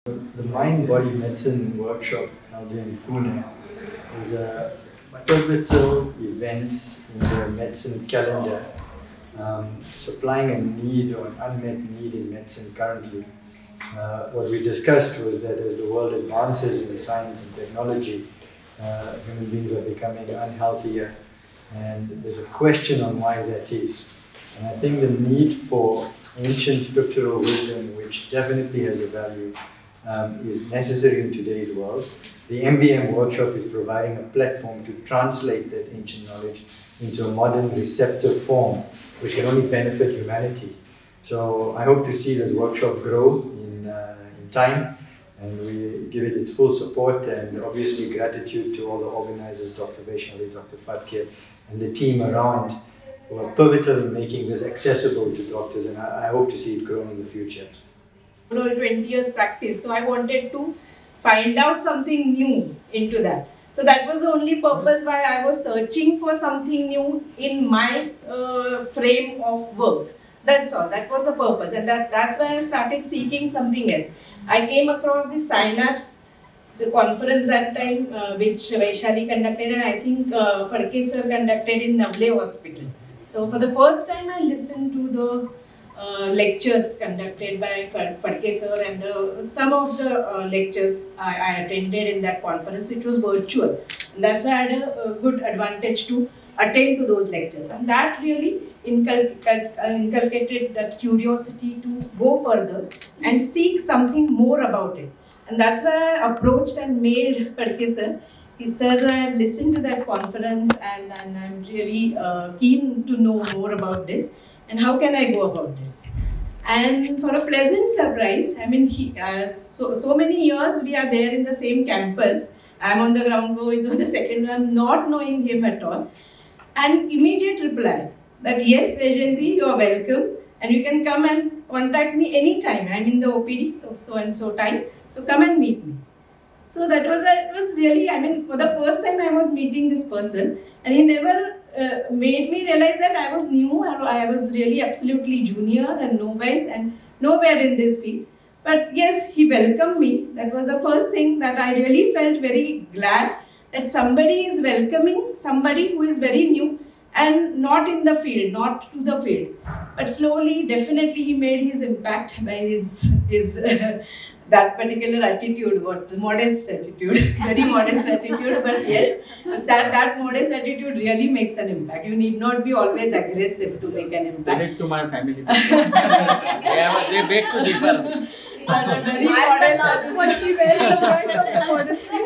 The Mind Body Medicine workshop held in Pune is a pivotal event in the medicine calendar, supplying a need or an unmet need in medicine currently. What we discussed was that as the world advances in science and technology, human beings are becoming unhealthier, and there's a question on why that is. And I think the need for ancient scriptural wisdom, which definitely has a value, is necessary in today's world. The MBM workshop is providing a platform to translate that ancient knowledge into a modern receptive form, which can only benefit humanity. So I hope to see this workshop grow in time, and we give it its full support, and obviously gratitude to all the organizers, Dr. Vaishnavi, Dr. Fatkir, and the team around who are pivotal in making this accessible to doctors, and I hope to see it grow in the future. 20 years practice, so I wanted to find out something new into that. So that was the only purpose why I was searching for something new in my frame of work. That's all. That was the purpose, and that's why I started seeking something else. I came across the Synapse, the conference that time, which Vaishali conducted, and I think Phadke sir conducted in Navle Hospital. So for the first time, I listened to the lectures conducted by Phadke sir, and some of the lectures I attended in that conference, which was virtual. And that's why I had a good advantage to attend to those lectures. And that really inculcated that curiosity to go further and seek something more about it. And that's why I approached and mailed Phadke sir. He said, I have listened to that conference and I'm really keen to know more about this. And how can I go about this? And for a pleasant surprise, I mean, so many years we are there in the same campus. I'm on the ground floor, he's on the second one, not knowing him at all. And immediate reply that yes, Vaijayanti, you are welcome, and you can come and contact me anytime. I'm in the OPD, so and so time. So come and meet me. So it was really, I mean, for the first time I was meeting this person, and he never made me realize that I was new, I was really absolutely junior and novice and nowhere in this field. But yes, he welcomed me. That was the first thing that I really felt very glad that somebody is welcoming somebody who is very new and not in the field, not to the field. But slowly, definitely he made his impact by his that particular attitude, modest attitude, very modest attitude, but yes, that modest attitude really makes an impact. You need not be always aggressive to make an impact. Tell it to my family. They beg to differ. Very modest. That's what she felt in the front of the modesty.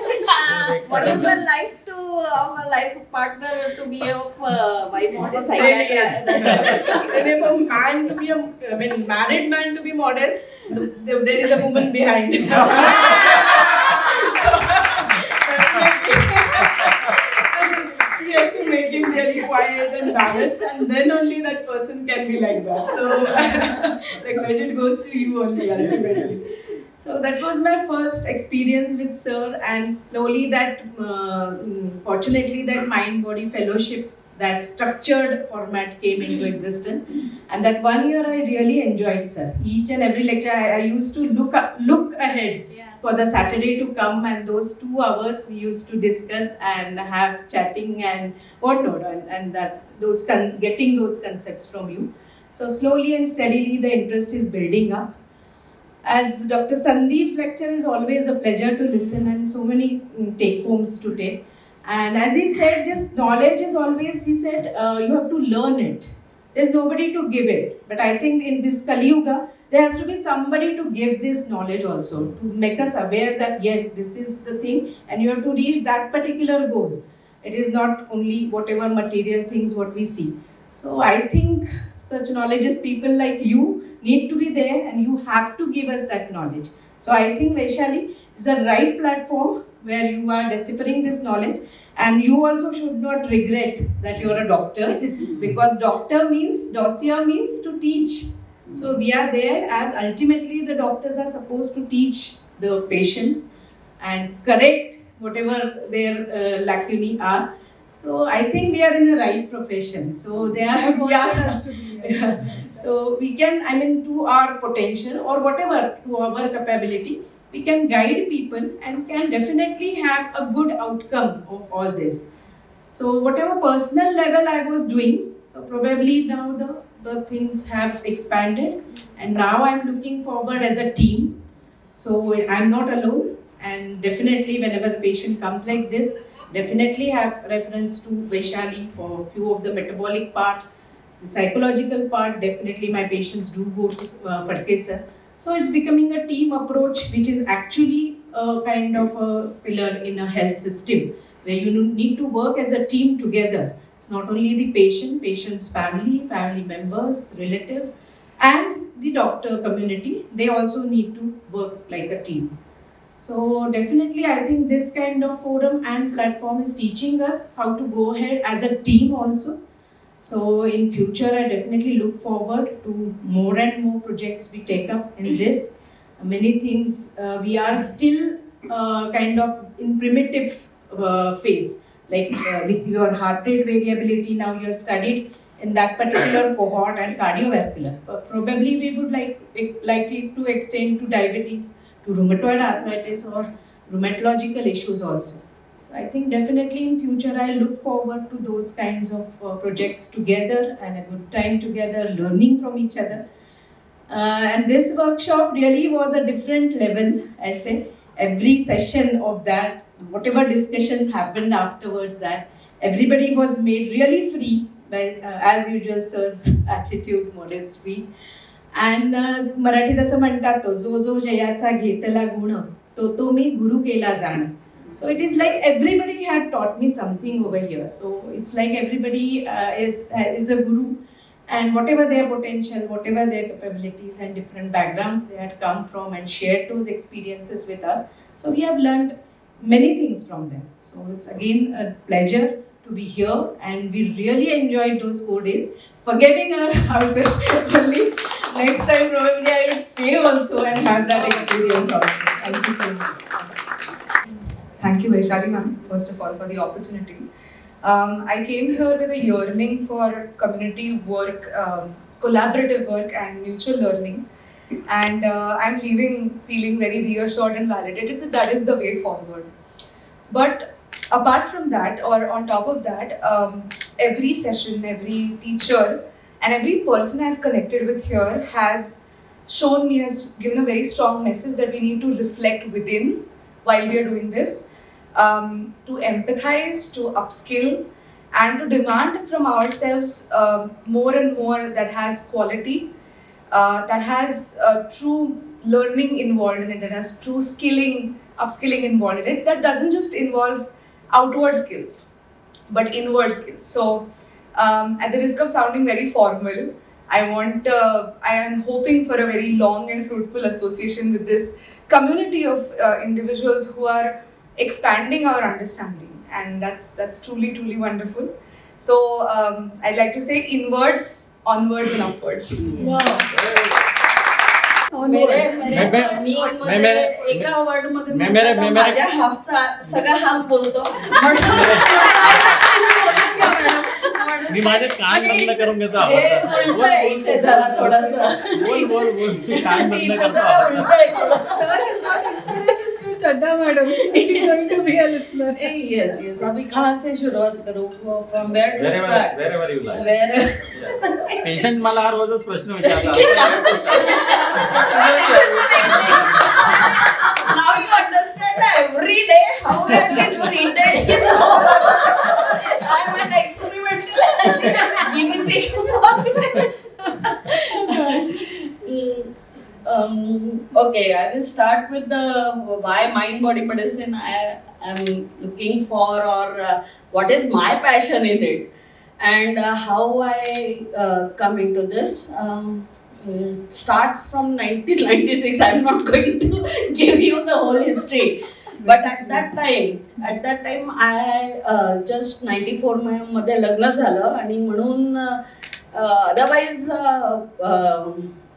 What is the life of a life partner to be of wife modest? And if a man to be married man to be modest, there is a woman behind. She has to make him really quiet and balanced, and then only that person can be like that. So the credit goes to you only ultimately. So that was my first experience with Sir, and slowly that, fortunately, that Mind Body Fellowship, that structured format came into existence. And that 1 year I really enjoyed, Sir. Each and every lecture I used to look ahead for the Saturday to come, and those 2 hours we used to discuss and have chatting and whatnot, and that getting those concepts from you. So slowly and steadily the interest is building up. As Dr. Sundeep's lecture is always a pleasure to listen, and so many take-homes to take. And as he said, this knowledge is always, he said, you have to learn it. There's nobody to give it. But I think in this Kali Yuga, there has to be somebody to give this knowledge also, to make us aware that yes, this is the thing, and you have to reach that particular goal. It is not only whatever material things what we see. So I think such knowledgeous people like you need to be there, and you have to give us that knowledge. So I think Vaishali is a right platform where you are deciphering this knowledge, and you also should not regret that you are a doctor, because dossier means to teach. So we are there as ultimately the doctors are supposed to teach the patients and correct whatever their lacunae are. So I think we are in the right profession. So so we can, to our potential or whatever, to our capability, we can guide people and can definitely have a good outcome of all this. So whatever personal level I was doing, so probably now the things have expanded, and now I'm looking forward as a team. So I'm not alone, and definitely whenever the patient comes like this, definitely have reference to Vaishali for a few of the metabolic part, the psychological part. Definitely my patients do go to Phadke. So it's becoming a team approach, which is actually a kind of a pillar in a health system where you need to work as a team together. It's not only the patient, patient's family, family members, relatives, and the doctor community. They also need to work like a team. So definitely, I think this kind of forum and platform is teaching us how to go ahead as a team also. So in future, I definitely look forward to more and more projects we take up in this. Many things we are still kind of in primitive phase. Like with your heart rate variability, now you have studied in that particular cohort and cardiovascular. Probably we would like it to extend to diabetes, to rheumatoid arthritis or rheumatological issues also. So I think definitely in future I look forward to those kinds of projects together and a good time together, learning from each other. And this workshop really was a different level, I say. Every session of that, whatever discussions happened afterwards, that everybody was made really free by, as usual, sir's attitude, modest speech. And मराठीत असं म्हणतात तो जो जो जयाचा घेतला गुण तो तो मी गुरु केला जाण. So it is like everybody had taught me something over here. So it's like everybody is a guru, and whatever their potential, whatever their capabilities and different backgrounds they had come from and shared those experiences with us. So we have learned many things from them. So it's again a pleasure to be here, and we really enjoyed those 4 days. Forgetting our houses only. Next time probably I would stay also and have that experience also. Thank you so much. Thank you, Vaishali ma'am, first of all, for the opportunity. I came here with a yearning for community work, collaborative work and mutual learning. And I'm leaving feeling very reassured and validated that that is the way forward. But apart from that, or on top of that, every session, every teacher, and every person I've connected with here has shown me, has given a very strong message that we need to reflect within while we are doing this, to empathize, to upskill, and to demand from ourselves more and more that has quality, that has true learning involved in it, that has true skilling, upskilling involved in it, that doesn't just involve outward skills, but inward skills. So, at the risk of sounding very formal, I am hoping for a very long and fruitful association with this community of individuals who are expanding our understanding, and that's truly wonderful. So I'd like to say inwards, onwards and upwards. मी एका word मध्ये माझ्या हाफचा सगळा half बोलतो. मी माझे कान बंद करून घेतो. इथे जरा थोडंसं बोल बोल बोल कान बंद करतो. चड्डा madam, it is going to be a listener. Yes. अभी कहाँ से शुरुआत करूँ? From where to start? Wherever you like. Where? Patient मला रोजच प्रश्न विचारतात. Now you understand every day how I get treated. I'm an experimental guinea pig. Okay, I will start with the why mind body medicine I am looking for, or what is my passion in it, and how I come into this. It starts from 1996. I'm not going to give you the whole history, but at that time I just 94 मध्ये लग्न झालं, आणि म्हणून otherwise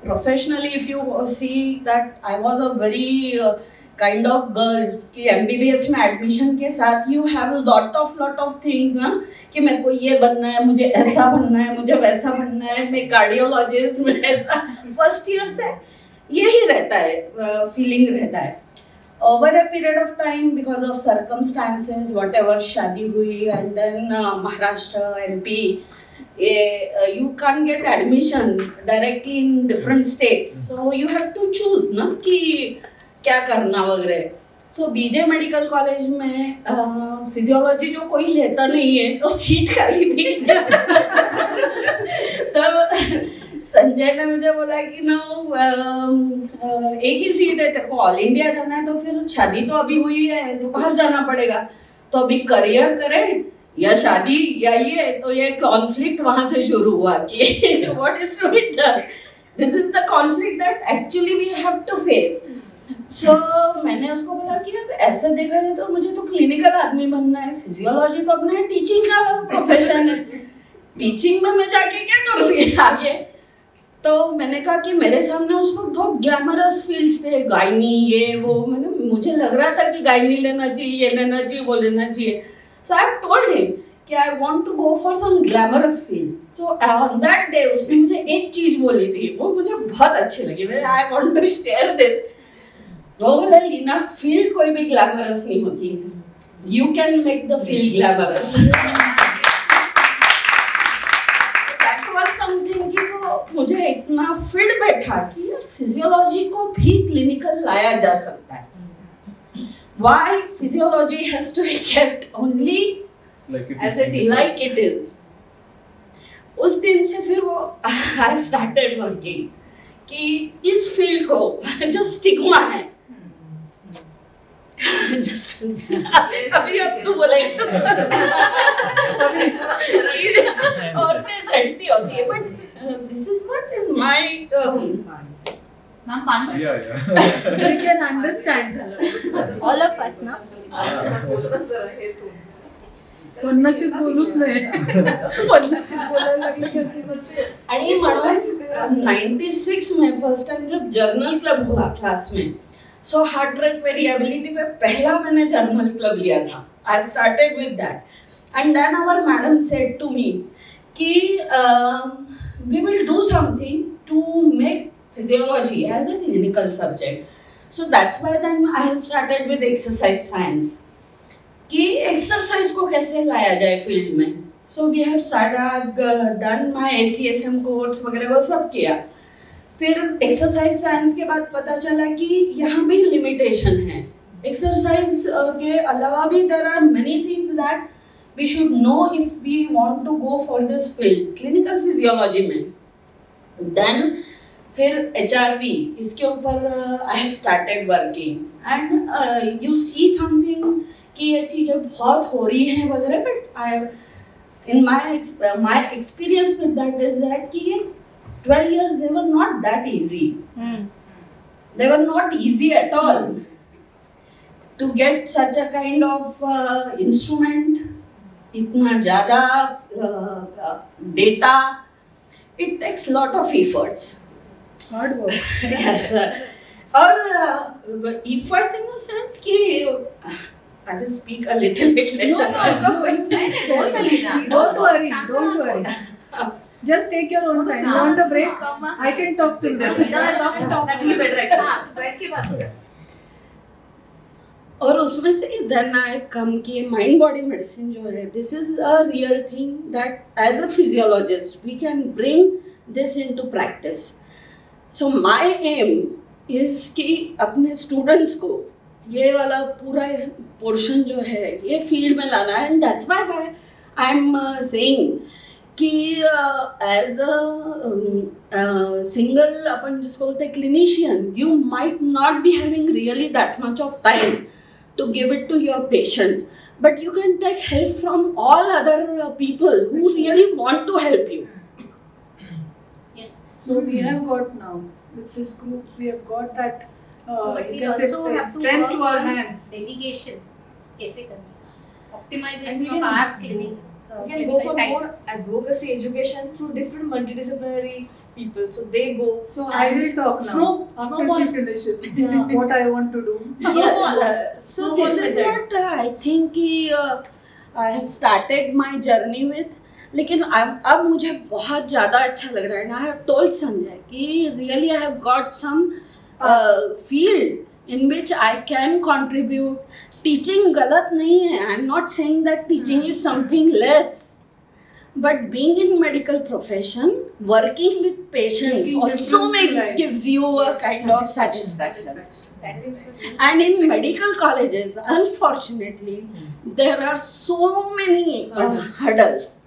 professionally, if you see that I was a very kind of girl कि MBBS में admission के साथ you have a lot of things ना, कि मेरे को ये बनना है, मुझे ऐसा बनना है, मुझे वैसा बनना है, मैं cardiologist, मैं ऐसा. फर्स्ट ईयर से यही रहता है, फीलिंग रहता है. over a period of time, because of circumstances, whatever, शादी हुई, and then Maharashtra, MP, you can't get admission directly in different states, so you have to choose ना कि क्या करना वगैरह. So BJ मेडिकल कॉलेज में फिजियोलॉजी जो कोई लेता नहीं है तो सीट खाली थी. तो संजय ने मुझे बोला कि ना एक ही सीट है, तेरे को ऑल इंडिया जाना है तो फिर शादी तो अभी हुई है तो बाहर जाना पड़ेगा, तो अभी करियर करें या शादी या ये. तो ये कॉन्फ्लिक्ट वहां से शुरू हुआ कि what is to be done. This is the conflict that actually we have to face. So मैंने उसको बोला कि यार ऐसा देखा जाए तो मुझे तो क्लिनिकल आदमी बनना है, फिजियोलॉजी तो अपना टीचिंग का प्रोफेशन है, टीचिंग में मैं जाके क्या करूँगी आगे. तो मैंने कहा कि मेरे सामने उस वक्त बहुत ग्लैमरस फील्ड्स थे, गायनी ये वो, मुझे लग रहा था कि गायनी लेना चाहिए, ये लेना चाहिए, वो लेना चाहिए. सो आई टोल्ड हिम कि I want to go for some glamorous field. So on that day उसने मुझे एक चीज बोली थी, वो मुझे बहुत अच्छी लगी. I want to share this. वो बोला लीना, फील्ड कोई भी ग्लैमरस नहीं होती है, you can make the field glamorous. Something कि वो मुझे इतना फिट बैठा कि फिजियोलॉजी को भी क्लिनिकल लाया जा सकता है. Why physiology has to be kept only like it is. उस दिन से फिर वो आई स्टार्टेड वर्किंग कि इस फील्ड को जो स्टिग्मा है जस्ट अभी अब तो बोलेंगे औरतें सड़ती होती है, but this is what is my We can understand. All of us, na? कोणाशीच बोलूच नाही. कोणाशीच बोलायला लागले की असे म्हणते. आणि म्हणून 96 में फर्स्ट टाइम जब जर्नल क्लब हुआ क्लास में, सो हार्ट रेट वेरिएबिलिटी पे पहला मैंने जर्नल क्लब लिया था. I started with that, and then our madam said to me कि we will do something to make physiology as a clinical subject. So that's why then I have started with exercise science. कि exercise को कैसे लाया जाए field में. So we have started done my ACSM course वगैरह वो सब किया. फिर exercise science के बाद पता चला कि यहाँ भी limitation है. Exercise के अलावा भी there are many things that we should know if we want to go for this field, clinical physiology में. Then फिर HRV इसके ऊपर I have started working, and you see something कि ये चीज़ें बहुत हो रही हैं वगैरह, but I in my experience with that is that कि ये 12 years they were not that easy. They were not easy at all to get such a kind of instrument. इतना ज़्यादा data, it takes lot of efforts. Hard work. Yes, sir. और efforts in the sense कि I will speak a little bit later. Don't worry. Don't worry. Just take your own time. You want a break? I can talk till then. और उसमें से then I come कि mind body medicine जो है, this is a real thing that as a physiologist we can bring this into practice. So my aim is कि अपने students को ये वाला पूरा पोर्शन जो है ये फील्ड में लाना है, and that's why I am saying कि as a single अपन जिसको बोलते हैं clinician, you might not be having really that much of time to give it to your patients, but you can take help from all other people who really want to help you. So we have got now with this group, we have got that But you we can say also have to strength work to our on hands. delegation. कैसे करना? And Optimization we of can- our clinic. We can go for more advocacy education through different multidisciplinary people. So they go. So I will talk now. After Snowball. she finishes, Yeah. what I want to do. Yes. So Snowball this is method. what I think कि I have started my journey with. लेकिन अब मुझे बहुत ज़्यादा अच्छा लग रहा है ना. I have told संजय कि really I have got some field in which I can contribute. Teaching galat nahi hai. I'm not saying that teaching is something less. But being in medical profession, working with patients also gives you a kind of satisfaction. And in medical colleges, unfortunately, there are so many hurdles.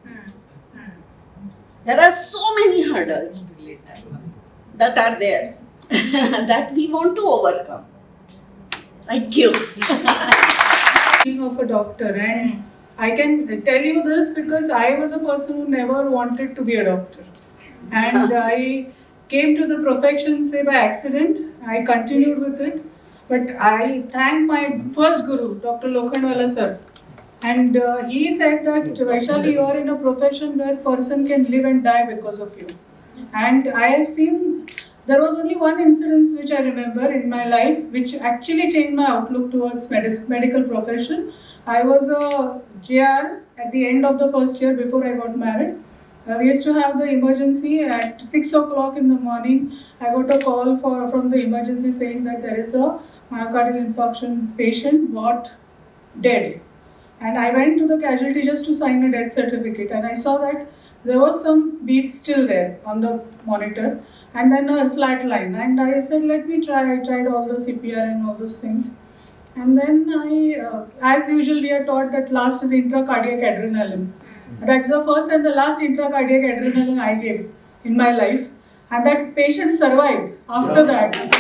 There are so many hurdles that are there that we want to overcome. Thank you. Being of a doctor, and I can tell you this because I was a person who never wanted to be a doctor, and I came to the profession say by accident. I continued with it, but I thank my first guru, Dr. Lokhandwala sir, and he said that Vaishali, you are in a profession where person can live and die because of you, and I have seen. There was only one incident which I remember in my life which actually changed my outlook towards medical profession. I was a JR at the end of the first year before I got married. We used to have the emergency at 6 o'clock in the morning. I got a call from the emergency saying that there is a myocardial infarction patient got dead. And I went to the casualty just to sign a death certificate, and I saw that there was some beats still there on the monitor and then a flat line. And I said, let me try. I tried all the CPR and all those things. And then as usual, we are taught that last is intracardiac adrenaline. That's the first and the last intracardiac adrenaline I gave in my life. And that patient survived after that for 3 years.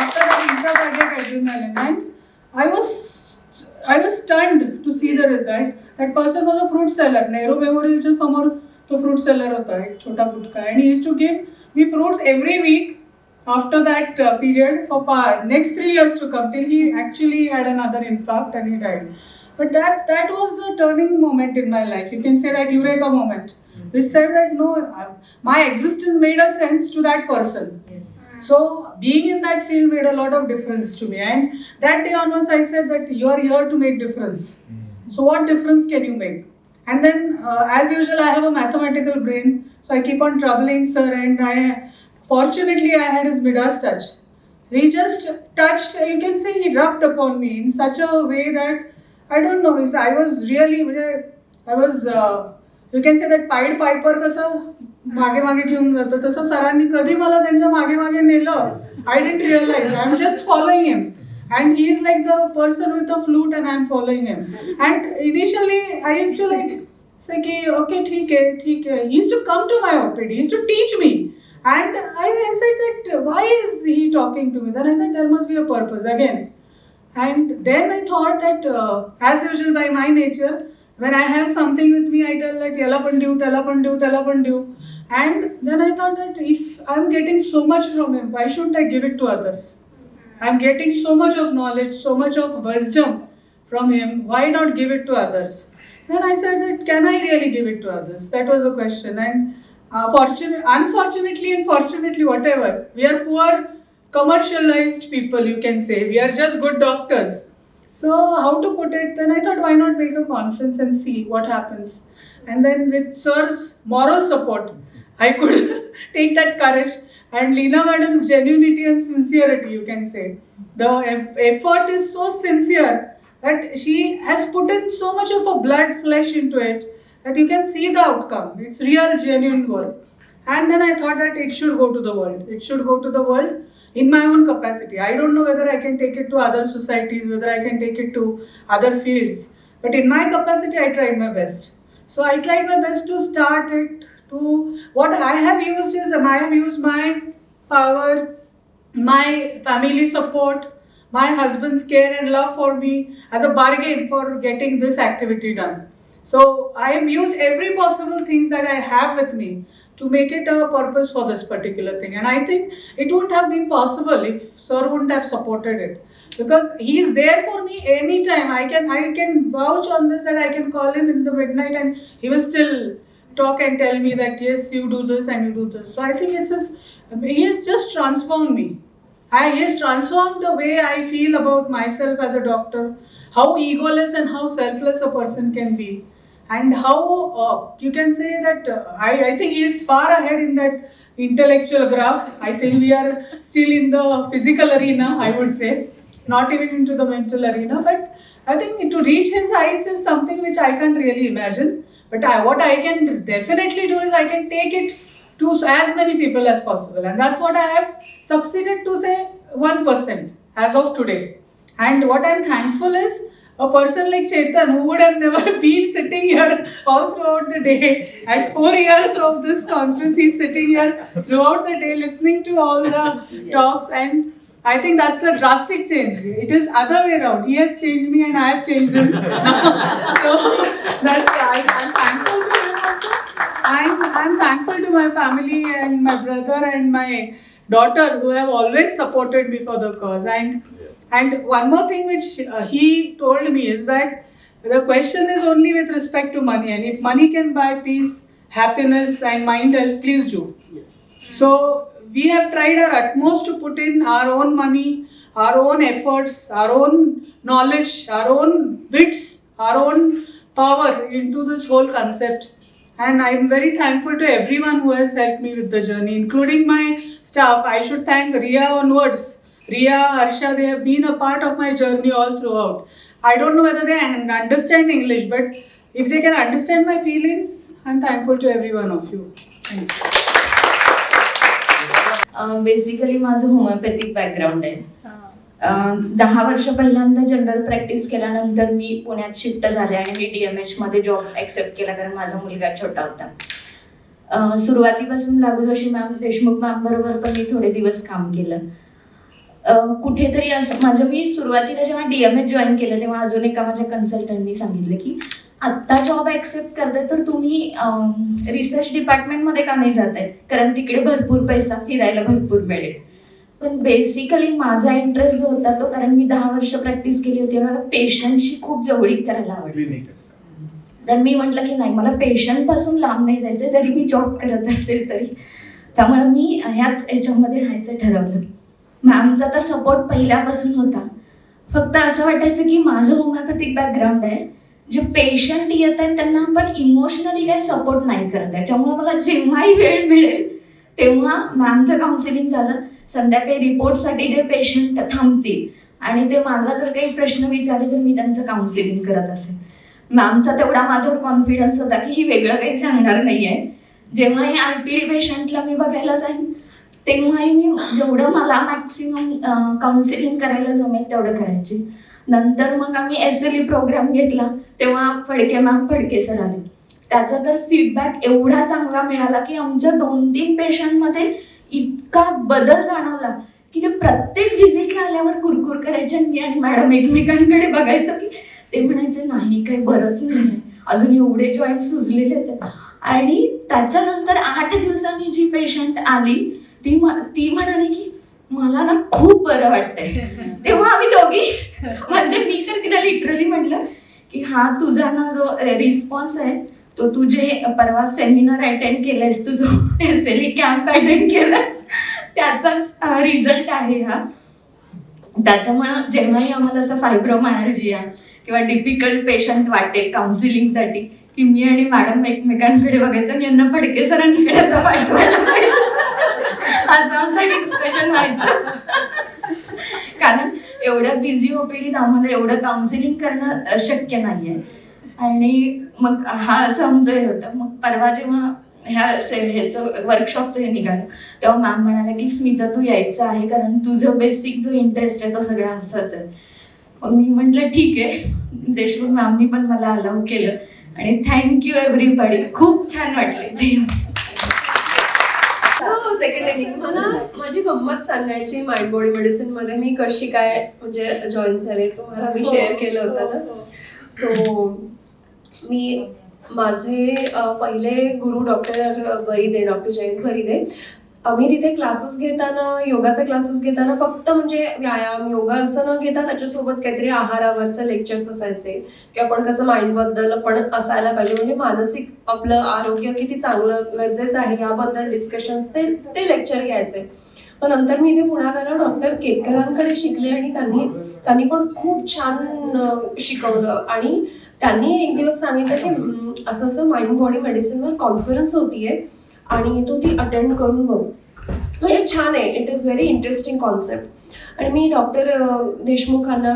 After that intracardiac adrenaline. And I was stunned to see the result. That person was a fruit seller. Nehru Memorial च्या समोर तो fruit seller होता एक छोटा पुटका, and he used to give me fruits every week after that period for next 3 years to come till he actually had another infarct and he died. But that was the turning moment in my life. You can say that eureka moment, which said that no, my existence made a sense to that person. So being in that field made a lot of difference to me, and that day onwards I said that you are here to make difference. So what difference can you make? And then as usual I have a mathematical brain, so I keep on troubling sir, and fortunately I had his Midas touch. He just touched, you can say he rubbed upon me in such a way that I don't know, I was really, you can say that Pied Piper कसं मागे मागे घेऊन जातो तसं सरांनी कधी मला त्यांच्या मागे मागे नेलं. I didn't realize. I'm just following him. And he is like the person with the flute and I'm following him. And initially I used to say okay, ठीक है. He used to come to my OPD. He used to teach me. And I said that why is he talking to me? Then I said there must be a purpose again. And then I thought that as usual by my nature, when I have something with me, I tell that telapandu. And then I thought that if I'm getting so much from him, why shouldn't I give it to others? I'm getting so much of knowledge, so much of wisdom from him, why not give it to others? Then I said that can I really give it to others? That was a question. And unfortunately and fortunately, whatever, we are poor commercialized people, you can say. We are just good doctors. So how to put it, then I thought why not make a conference and see what happens. And then with sir's moral support, I could take that courage, and Leena madam's genuinity and sincerity, you can say. The effort is so sincere that she has put in so much of a blood flesh into it that you can see the outcome. It's real genuine work. And then I thought that it should go to the world. It should go to the world in my own capacity. I don't know whether I can take it to other societies, whether I can take it to other fields. But in my capacity, I tried my best. So I tried my best to start it to what I have used is I have used my power, my family support, my husband's care and love for me as a bargain for getting this activity done. So I have used every possible things that I have with me to make it a purpose for this particular thing. And I think it wouldn't have been possible if sir wouldn't have supported it. Because he is there for me anytime. I can vouch on this that I can call him in the midnight and he will still talk and tell me that yes, you do this and you do this. So I think he has just transformed me. He has transformed the way I feel about myself as a doctor, how egoless and how selfless a person can be. And how you can say that I think he is far ahead in that intellectual graph. I think we are still in the physical arena, I would say, not even into the mental arena. But I think to reach his heights is something which I can't really imagine. But what I can definitely do is I can take it to as many people as possible. And that's what I have succeeded to say 1% as of today. And what I'm thankful is a person like Chetan, who would have never been sitting here all throughout the day. At 4 years of this conference, he's sitting here throughout the day listening to all the talks. And I think that's a drastic change. It is other way around. He has changed me and I have changed him. So I'm thankful to him also. I'm thankful to my family and my brother and my daughter who have always supported me for the cause. And one more thing which he told me is that the question is only with respect to money. And if money can buy peace, happiness and mind health, please do. So we have tried our utmost to put in our own money, our own efforts, our own knowledge, our own wits, our own power into this whole concept. And I'm very thankful to everyone who has helped me with the journey, including my staff. I should thank Riya onwards. Riya, Harsha, they have been a part of my journey all throughout. I don't know whether they understand English, but if they can understand my feelings, I'm thankful to every one of you. Thanks. Basically माझं homeopathic background आहे. 10 वर्ष पहिल्यांदा general practice केल्यानंतर मी पुण्यात shift झाले आणि मी DMH मध्ये job accept केला कारण माझा मुलगा छोटा होता. सुरुवातीपासून लागू जोशी मॅम, देशमुख मॅम बरोबर पण मी थोडे दिवस काम केलं. कुठेतरी असं म्हणजे मी सुरुवातीला जेव्हा DMH जॉईन केलं तेव्हा अजून एका माझ्या कन्सल्टंटनी सांगितलं की आत्ता जॉब ॲक्सेप्ट करताय तर तुम्ही रिसर्च डिपार्टमेंटमध्ये का नाही जात आहे, कारण तिकडे भरपूर पैसा, फिरायला भरपूर मिळेल. पण बेसिकली माझा इंटरेस्ट जो होता तो, कारण मी 10 वर्ष प्रॅक्टिस केली होती, मला पेशंटशी खूप जवळीक करायला आवडते. तर मी म्हटलं की नाही, मला पेशंटपासून लांब नाही जायचं जरी मी जॉब करत असेल तरी. त्यामुळे मी ह्याच याच्यामध्ये राहायचं ठरवलं. मॅमचा तर सपोर्ट पहिल्यापासून होता. फक्त असं वाटायचं की माझं होमिओपॅथिक बॅकग्राऊंड आहे, जे पेशंट येत आहेत त्यांना आपण इमोशनली काही सपोर्ट नाही करत. त्याच्यामुळे मला जेव्हाही वेळ मिळेल तेव्हा मॅमचं काउन्सिलिंग झालं. संध्याकाळी रिपोर्टसाठी जे पेशंट थांबतील आणि ते मला जर काही प्रश्न विचारले तर मी त्यांचं काउन्सिलिंग करत असेल. मॅमचा तेवढा माझ्यावर कॉन्फिडन्स होता की ही वेगळं काही सांगणार नाही आहे. जेव्हाही IPD पेशंटला मी बघायला जाईन तेव्हाही मी जेवढं मला मॅक्सिमम काउन्सिलिंग करायला जमेल तेवढं करायची. नंतर मग आम्ही SLE प्रोग्राम घेतला तेव्हा फडके मॅम, फडके सर आले. त्याचा तर फीडबॅक एवढा चांगला मिळाला की आमच्या 2-3 पेशंटमध्ये इतका बदल जाणवला की ते प्रत्येक व्हिजिटला आल्यावर कुरकुर करायचे. मी आणि मॅडम एकमेकांकडे बघायचं की ते म्हणायचे नाही काही बरंच नाही आहे, अजून एवढे जॉईंट सुजलेलेच आहेत. आणि त्याच्यानंतर 8 दिवसांनी जी पेशंट आली ती म्हणाली की मला ना खूप बरं वाटतंय. तेव्हा आम्ही दोघी म्हणजे मी तर तिला लिटरली म्हटलं की हा तुझा ना जो रिस्पॉन्स आहे तो तुझे परवा सेमिनार अटेंड केलायस, तू जो SLE कॅम्प अटेंड केलास त्याचाच रिझल्ट आहे हा. त्याच्यामुळं जेव्हाही आम्हाला असं फायब्रोमायल्जिया किंवा डिफिकल्ट पेशंट वाटेल काउन्सिलिंगसाठी की मी आणि मॅडम एकमेकांकडे बघायचं आणि यांना फडके सरांकडे आता पाठवायला पाहिजे असं आमचं डिस्कशन व्हायचं. कारण एवढ्या बिझी OPDत आम्हाला एवढं काउन्सिलिंग करणं शक्य नाहीये. आणि मग हा असं आमचं हे होतं. मग परवा जेव्हा ह्याचं वर्कशॉपचं हे निघालं तेव्हा मॅम म्हणाल्या की स्मिता तू यायचं आहे कारण तुझं बेसिक जो इंटरेस्ट आहे तो सगळा असंच आहे. मग मी म्हटलं ठीक आहे. देशमुख मॅमनी पण मला अलाउ केलं आणि थँक्यू एव्हरीबडी. खूप छान वाटले. सेकंड इनिंग मला माझी गंमत सांगायची माइंड बॉडी मेडिसिन मध्ये मी कशी काय म्हणजे जॉईन झाले तुम्हाला मी शेअर केलं होतं ना. सो मी माझे पहिले गुरु डॉक्टर बरीदे, डॉक्टर जयंत बरीदे. आम्ही तिथे क्लासेस घेताना, योगाचे क्लासेस घेताना फक्त म्हणजे व्यायाम योगा असं न घेता त्याच्यासोबत काहीतरी आहारावरचं लेक्चर्स असायचे की आपण कसं माइंडबद्दल आपण असायला पाहिजे, म्हणजे मानसिक आपलं आरोग्य किती चांगलं गरजेचं आहे याबद्दल डिस्कशन्स ते लेक्चर घ्यायचे. पण नंतर मी इथे पुण्यात आलो, डॉक्टर केतकरांकडे शिकले आणि त्यांनी पण खूप छान शिकवलं. आणि त्यांनी एक दिवस सांगितलं की असं माइंड बॉडी मेडिसिनवर कॉन्फरन्स होतीये आणि तू ती अटेंड करून बघ. म्हणजे छान आहे, it is very interesting concept. आणि मी डॉक्टर देशमुखांना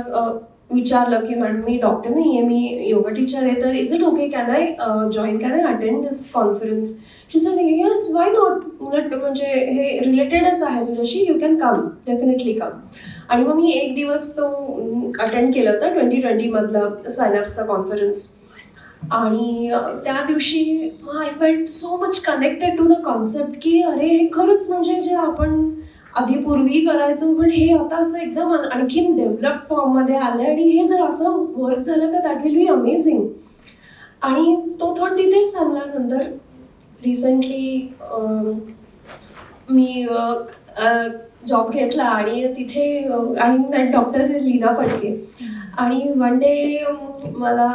विचारलं की मॅडम मी डॉक्टर नाही आहे, मी योगा टीचर आहे, तर is it okay, can I join, can I attend this conference? She said yes, why not, उलट म्हणजे हे रिलेटेडच आहे तुझ्याशी, you can come, definitely come. आणि मग मी एक दिवस तो अटेंड केला होता 2020 मधला सायनॅप्सचा कॉन्फरन्स. आणि त्या दिवशी I felt so much connected to the concept की अरे हे खरंच म्हणजे जे आपण आधी पूर्वी करायचो, पण हे आता असं एकदम आणखीन डेव्हलप फॉर्ममध्ये आलं आणि हे जर असं वर्क झालं तर दॅट विल बी अमेझिंग. आणि तो थॉट तिथेच थांबला. नंतर रिसेंटली मी जॉब घेतला आणि तिथे आय डॉक्टर लीना फडके. आणि वन डे मला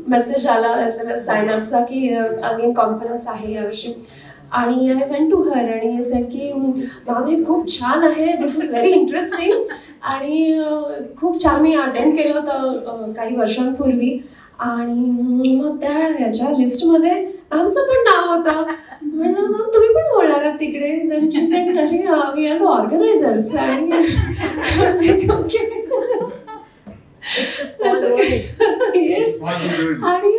मेसेज आला SMS सायनअपचा की अगेन कॉन्फरन्स आहे यावर्षी. आणि आय वेंट टू हर आणि सेड की मॅम हे खूप छान आहे, दिस इज व्हेरी इंटरेस्टिंग. आणि खूप छान, मी अटेंड केलं होतं काही वर्षांपूर्वी. आणि मग त्या ह्याच्या लिस्टमध्ये आमचं पण नाव होतं. म्हणलं मॅम तुम्ही पण बोलणार आहात तिकडे? त्यांची सेड अरे वी आर द ऑर्गनायझर्स. आणि येस. आणि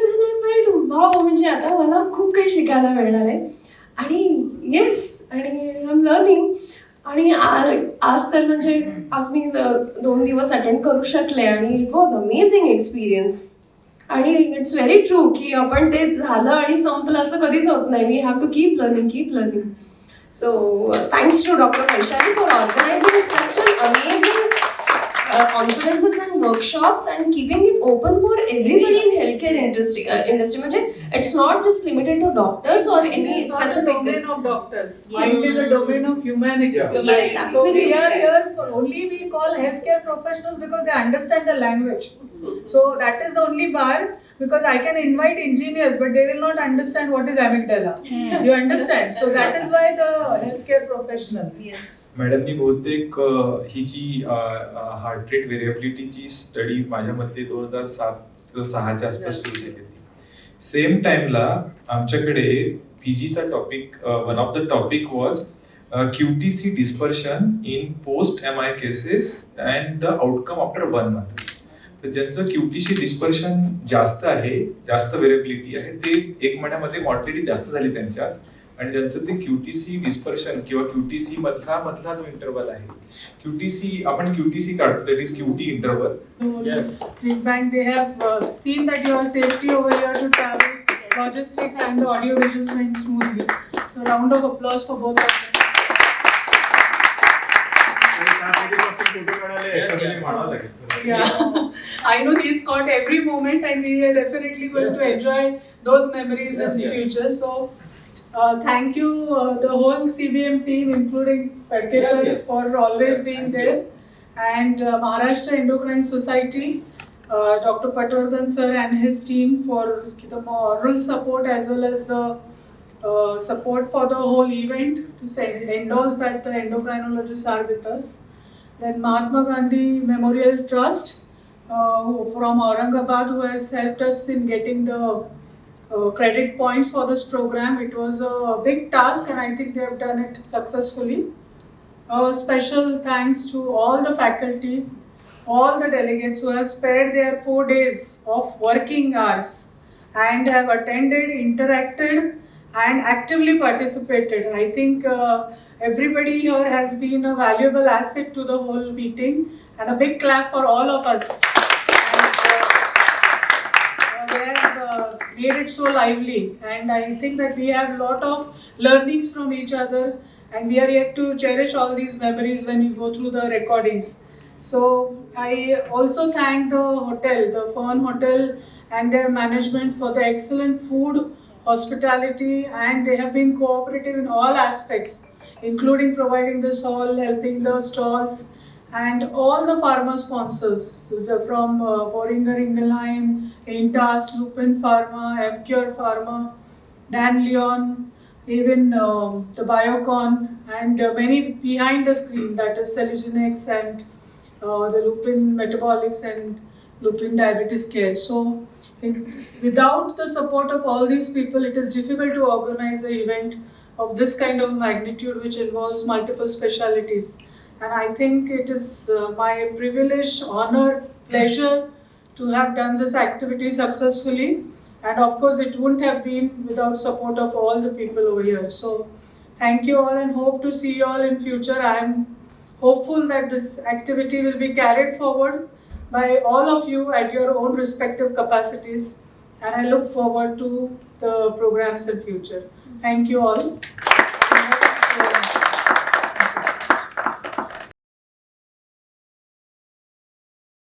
वाव, म्हणजे आता मला खूप काही शिकायला मिळणार आहे. आणि येस, आणि आय एम लर्निंग. आणि आज तर म्हणजे आज मी 2 दिवस अटेंड करू शकले आणि इट वॉज अमेझिंग एक्सपिरियन्स. आणि इट्स व्हेरी ट्रू की आपण ते झालं आणि संपलं असं कधीच होत नाही. We have to keep learning, keep learning. So thanks to Dr. Vaishali for organizing such an amazing conferences and workshops and keeping it open for everybody in healthcare industry. म्हणजे it's not just limited to doctors or any specific domain of doctors. Mind is a domain of humanity. Yes, So absolutely. we are here for only we call healthcare professionals because they understand the language. So that is the only bar. Because I can invite engineers, but they will not understand what is amygdala. You understand? So that is why the healthcare professional. Yes. मॅडमनी बहुतेक ही जी heart rate व्हेरिएबिलिटीची study माझ्या मते 2007-06च्या आसपास सुरू केली होती. Same टाइमला आमच्याकडे पीजीचा topic, one of the topic was QTC dispersion in post MI cases and the outcome after 1 month. तर ज्यांचं QTC डिस्पर्शन जास्त आहे, जास्त व्हेरिएबिलिटी आहे, ते 1 महिन्यामध्ये मॉर्टिलिटी जास्त झाली त्यांच्यात. आणि ज्यांचं ते QTC डिस्पर्शन किंवा QTC मधला जो इंटरवल आहे, QTC आपण QTC काढतो, that is QT interval. Yes. Bank, they have seen that your safety over here to travel, logistics and the audio visuals went smoothly. So round of applause for both of them. Yeah, I know he's caught every moment and we are definitely going to enjoy those memories in the future. So thank you the whole CBM team including Padke sir for always being there, and Maharashtra Endocrine Society, Dr. Patwardhan sir and his team for the moral support as well as the support for the whole event to endorse that the endocrinologists are with us. Then Mahatma Gandhi Memorial Trust from Aurangabad, who has helped us in getting the credit points for this program. It was a big task and I think they have done it successfully. Special thanks to all the faculty, all the delegates who have spared their 4 days of working hours and have attended, interacted and actively participated. I think everybody here has been a valuable asset to the whole meeting, and a big clap for all of us. And, they have made it so lively, and I think that we have a lot of learnings from each other, and we are yet to cherish all these memories when we go through the recordings. So I also thank the hotel, the Fern Hotel and their management for the excellent food, hospitality, and they have been cooperative in all aspects, including providing this hall, helping the stalls, and all the pharma sponsors from Boehringer Ingelheim, Intas, Lupin Pharma, Emcure Pharma, Dan Leon, even the Biocon, and many behind the screen, that is Celigenex and the Lupin Metabolics and Lupin Diabetes Care. So without the support of all these people, it is difficult to organize the event of this kind of magnitude, which involves multiple specialities. And I think it is my privilege, honor, pleasure to have done this activity successfully. And of course, it wouldn't have been without support of all the people over here. So thank you all and hope to see you all in future. I am hopeful that this activity will be carried forward by all of you at your own respective capacities. And I look forward to the programs in future. Thank you all.